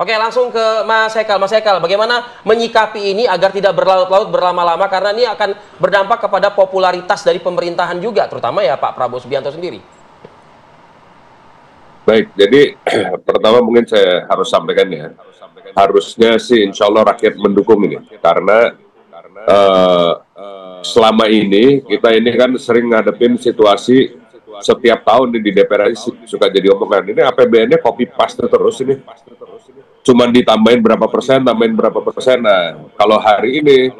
Oke, langsung ke Mas Hekal. Mas Hekal, bagaimana menyikapi ini agar tidak berlarut-larut berlama-lama, karena ini akan berdampak kepada popularitas dari pemerintahan juga, terutama ya Pak Prabowo Subianto sendiri. Baik, jadi pertama mungkin saya harus sampaikan ya, harusnya sih insya Allah rakyat mendukung ini, karena selama ini kita ini kan sering ngadepin situasi setiap tahun di DPR aja suka jadi omongan, ini APBN-nya copy paste terus ini, cuman ditambahin berapa persen, tambahin berapa persen. Nah, kalau hari ini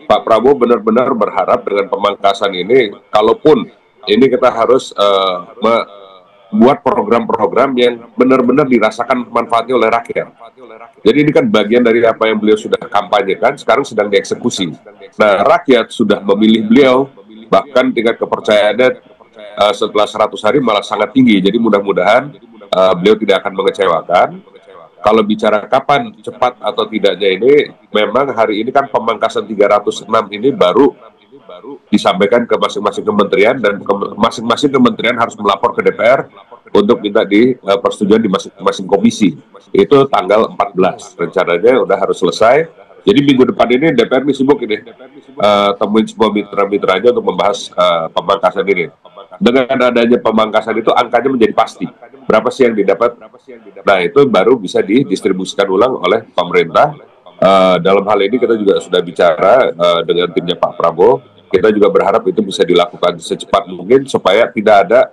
Pak Prabowo benar-benar berharap dengan pemangkasan ini, kalaupun ini kita harus buat program-program yang benar-benar dirasakan manfaatnya oleh rakyat. Jadi ini kan bagian dari apa yang beliau sudah kampanyekan, sekarang sedang dieksekusi. Nah, rakyat sudah memilih beliau, bahkan tingkat kepercayaannya setelah 100 hari malah sangat tinggi. Jadi mudah-mudahan beliau tidak akan mengecewakan. Kalau bicara kapan cepat atau tidaknya ini, memang hari ini kan pemangkasan 306 ini baru disampaikan ke masing-masing kementerian, dan masing-masing kementerian harus melapor ke DPR untuk minta persetujuan di masing-masing komisi. Itu tanggal 14 rencananya udah harus selesai. Jadi minggu depan ini DPR ini sibuk ini temuin semua mitra-mitranya untuk membahas pemangkasan ini. Dengan adanya pemangkasan itu angkanya menjadi pasti. Berapa sih yang didapat? Nah, itu baru bisa didistribusikan ulang oleh pemerintah. Dalam hal ini kita juga sudah bicara dengan timnya Pak Prabowo. Kita juga berharap itu bisa dilakukan secepat mungkin supaya tidak ada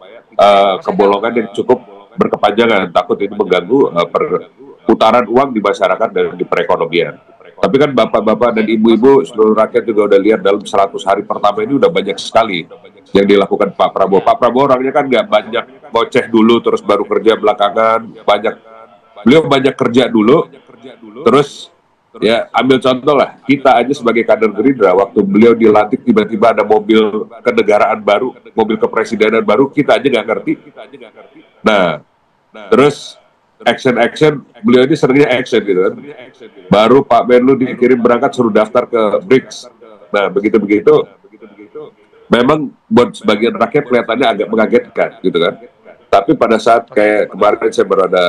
kebolongan yang cukup berkepanjangan. Takut ini mengganggu perputaran uang di masyarakat dan di perekonomian. Tapi kan bapak-bapak dan ibu-ibu seluruh rakyat juga udah lihat dalam 100 hari pertama ini udah banyak sekali yang dilakukan Pak Prabowo. Pak Prabowo orangnya kan nggak banyak ngoceh dulu terus baru kerja belakangan. Beliau banyak kerja dulu, terus ya ambil contoh lah, kita aja sebagai kader Gerindra, waktu beliau dilantik tiba-tiba ada mobil kenegaraan baru, mobil kepresidenan baru, kita aja nggak ngerti. Nah, terus action beliau ini seringnya action gitu kan. Baru Pak Menlu dikirim berangkat suruh daftar ke BRICS. Nah, begitu-begitu memang buat sebagian rakyat kelihatannya agak mengagetkan gitu kan. Tapi pada saat kayak kemarin saya berada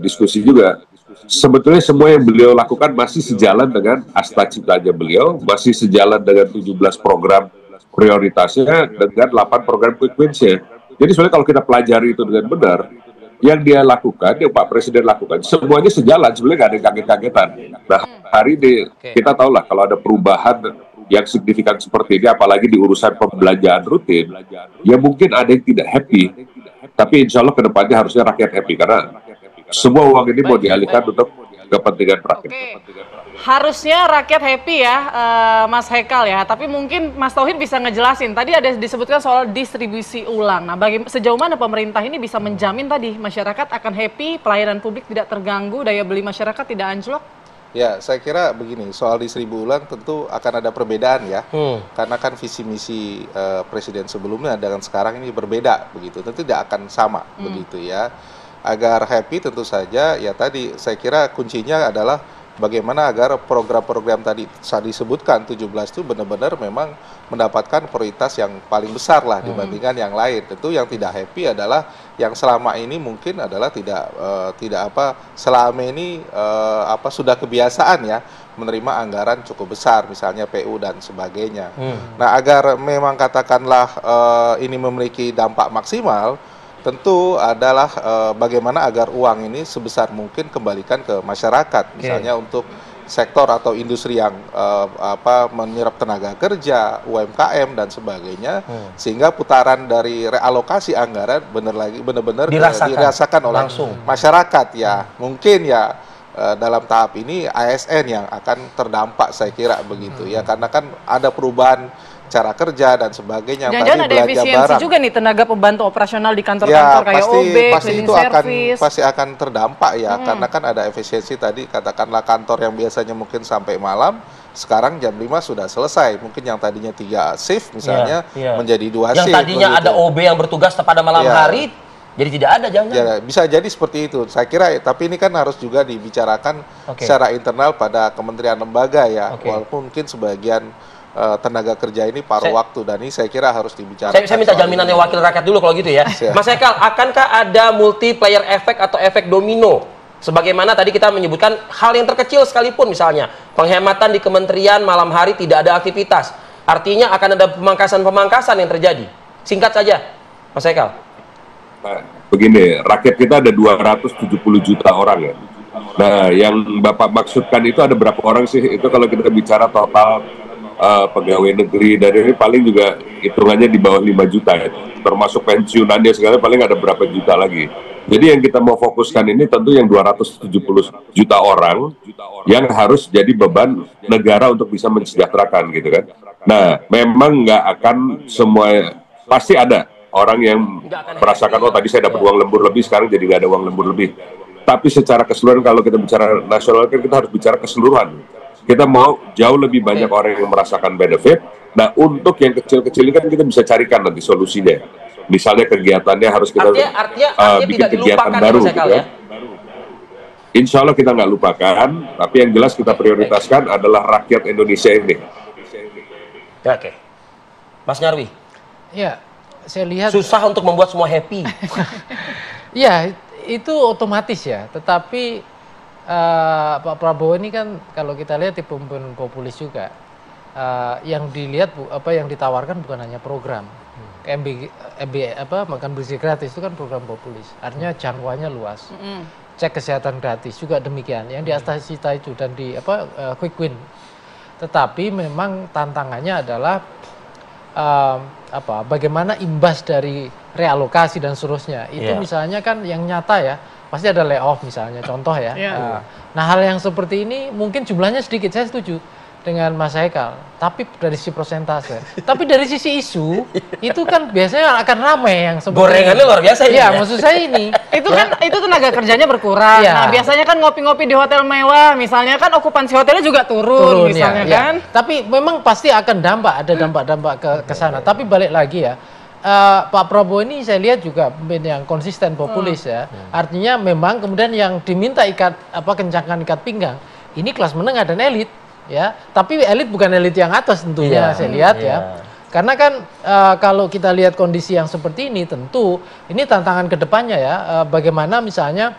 diskusi juga, sebetulnya semua yang beliau lakukan masih sejalan dengan asta citanya beliau, masih sejalan dengan 17 program prioritasnya, dengan 8 program quick wins-nya. Jadi sebenarnya kalau kita pelajari itu dengan benar, yang dia lakukan, yang Pak Presiden lakukan, semuanya sejalan, sebenarnya nggak ada yang kaget-kagetan. Nah, hari ini kita tahu lah kalau ada perubahan yang signifikan seperti ini, apalagi di urusan pembelanjaan rutin, ya mungkin ada yang tidak happy, tapi insya Allah kedepannya harusnya rakyat happy, karena semua uang ini mau dialihkan untuk kepentingan rakyat. Harusnya rakyat happy ya, Mas Hekal ya. Tapi mungkin Mas Tauhid bisa ngejelasin. Tadi ada disebutkan soal distribusi ulang. Nah, sejauh mana pemerintah ini bisa menjamin tadi masyarakat akan happy, pelayanan publik tidak terganggu, daya beli masyarakat tidak anjlok? Ya, saya kira begini, soal distribusi ulang tentu akan ada perbedaan ya. Karena kan visi misi presiden sebelumnya dengan sekarang ini berbeda begitu. Tentu tidak akan sama begitu ya. Agar happy tentu saja ya tadi saya kira kuncinya adalah bagaimana agar program-program tadi saat disebutkan 17 itu benar-benar memang mendapatkan prioritas yang paling besar lah dibandingkan yang lain. Tentu yang tidak happy adalah yang selama ini mungkin adalah selama ini sudah kebiasaan ya menerima anggaran cukup besar misalnya PU dan sebagainya. Nah, agar memang katakanlah ini memiliki dampak maksimal, tentu adalah bagaimana agar uang ini sebesar mungkin kembalikan ke masyarakat, misalnya untuk sektor atau industri yang menyerap tenaga kerja, UMKM dan sebagainya, sehingga putaran dari realokasi anggaran benar-benar dirasakan oleh masyarakat ya. Mungkin ya dalam tahap ini ASN yang akan terdampak saya kira begitu ya, karena kan ada perubahan cara kerja dan sebagainya. Jangan-jangan ada efisiensi juga nih tenaga pembantu operasional di kantor-kantor kayak OB, cleaning service. Pasti akan terdampak ya, karena kan ada efisiensi tadi, katakanlah kantor yang biasanya mungkin sampai malam, sekarang jam 5 sudah selesai. Mungkin yang tadinya 3 shift misalnya menjadi 2 shift. Yang tadinya begitu. Ada OB yang bertugas pada malam hari, jadi tidak ada jangan-jangan. Ya, bisa jadi seperti itu. Saya kira, tapi ini kan harus juga dibicarakan secara internal pada kementerian lembaga ya. Walaupun mungkin sebagian tenaga kerja ini paruh waktu, dan ini saya kira harus dibicarakan. Saya minta jaminannya wakil rakyat dulu kalau gitu ya. Mas Hekal, akankah ada multiplier efek atau efek domino Sebagaimana tadi kita menyebutkan hal yang terkecil sekalipun, misalnya penghematan di kementerian malam hari tidak ada aktivitas. Artinya akan ada pemangkasan-pemangkasan yang terjadi. Singkat saja, Mas Haikal. Nah, begini, rakyat kita ada 270 juta orang ya. Nah, yang Bapak maksudkan itu ada berapa orang sih? Itu kalau kita bicara total pegawai negeri dan ini paling juga hitungannya di bawah 5 juta ya. Termasuk pensiunannya segala paling ada berapa juta lagi. Jadi yang kita mau fokuskan ini tentu yang 270 juta orang yang harus jadi beban negara untuk bisa mensejahterakan gitu kan. Nah, memang nggak akan semua, pasti ada orang yang merasakan, oh tadi saya dapat uang lembur lebih, sekarang jadi nggak ada uang lembur lebih. Tapi secara keseluruhan, kalau kita bicara nasional kan kita harus bicara keseluruhan. Kita mau jauh lebih banyak orang yang merasakan benefit. Nah, untuk yang kecil-kecil ini kan kita bisa carikan nanti solusinya. Misalnya kegiatannya harus kita artinya bikin tidak kegiatan dilupakan, baru Mas gitu Haikal, ya. Insya Allah kita nggak lupakan, tapi yang jelas kita prioritaskan adalah rakyat Indonesia ini. Oke. Mas Nyarwi, Ya, saya lihat susah untuk membuat semua happy. ya itu otomatis ya. Tetapi Pak Prabowo ini kan kalau kita lihat tipe pemimpin populis juga. Yang dilihat yang ditawarkan bukan hanya program. Makan bergizi gratis itu kan program populis. Artinya jangkauannya luas. Cek kesehatan gratis juga demikian. Yang di atas cita itu dan di quick win. Tetapi memang tantangannya adalah bagaimana imbas dari realokasi dan seterusnya. Itu misalnya kan yang nyata ya, pasti ada layoff misalnya, contoh ya. Nah, hal yang seperti ini mungkin jumlahnya sedikit, saya setuju dengan Mas Haikal, tapi dari sisi persentase. Tapi dari sisi isu, itu kan biasanya akan ramai yang seperti Gorengannya luar biasa ini. Ya, maksud saya ini. Itu tenaga kerjanya berkurang. Iya. Nah, biasanya kan ngopi-ngopi di hotel mewah, misalnya kan okupansi hotelnya juga turun misalnya ya, kan. Ya. Tapi memang pasti akan ada dampak-dampak ke sana. Tapi balik lagi ya, Pak Prabowo ini saya lihat juga yang konsisten populis ya. Artinya memang kemudian yang diminta kencangkan ikat pinggang, ini kelas menengah dan elit. Ya, tapi elit bukan elit yang atas tentunya saya lihat ya. Karena kan kalau kita lihat kondisi yang seperti ini tentu ini tantangan kedepannya ya. Bagaimana misalnya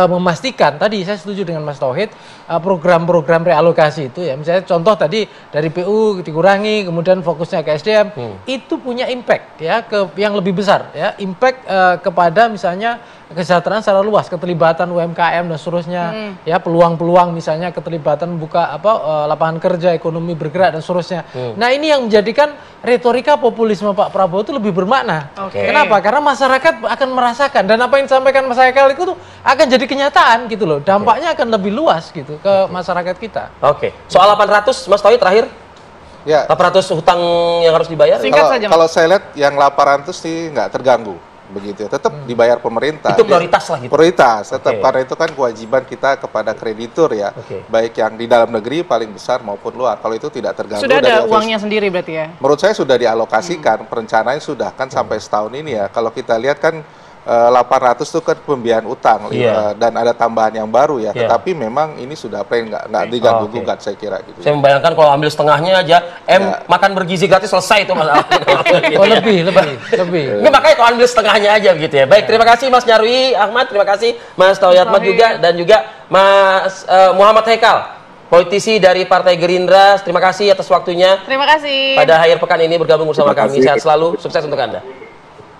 memastikan tadi saya setuju dengan Mas Tauhid program-program realokasi itu ya. Misalnya contoh tadi dari PU dikurangi kemudian fokusnya ke SDM itu punya impact ya yang lebih besar ya. Impact kepada misalnya kesejahteraan secara luas, keterlibatan UMKM dan seterusnya, ya peluang-peluang misalnya keterlibatan buka lapangan kerja, ekonomi bergerak dan seterusnya. Nah ini yang menjadikan retorika populisme Pak Prabowo itu lebih bermakna. Kenapa? Karena masyarakat akan merasakan dan apa yang disampaikan Mas Haikal itu tuh akan jadi kenyataan gitu loh. Dampaknya akan lebih luas gitu ke masyarakat kita. Soal 800, Mas Tauhid terakhir. Ya. 800 hutang yang harus dibayar. Singkat saja, Mas. Kalau saya lihat yang 800 sih nggak terganggu. Begitu ya, tetap dibayar pemerintah. Itu prioritas lah gitu. Prioritas, tetap karena itu kan kewajiban kita kepada kreditur ya, baik yang di dalam negeri paling besar maupun luar. Kalau itu tidak terganggu. Sudah ada uangnya sendiri berarti ya? Menurut saya sudah dialokasikan, perencanaan sudah kan sampai setahun ini ya. Kalau kita lihat kan 800 itu kan pembiayaan utang dan ada tambahan yang baru ya. Tetapi memang ini sudah nggak diganggu gugat saya kira gitu. Saya membayangkan kalau ambil setengahnya aja, makan bergizi gratis selesai itu masalah. lebih. Ini makanya kalau ambil setengahnya aja gitu ya. Baik, terima kasih Mas Nyarwi Ahmad, terima kasih Mas Tauhid Ahmad juga dan juga Mas Muhammad Haikal, politisi dari Partai Gerindra. Terima kasih atas waktunya. Terima kasih. Pada akhir pekan ini bergabung bersama kami. Sehat selalu, sukses untuk Anda.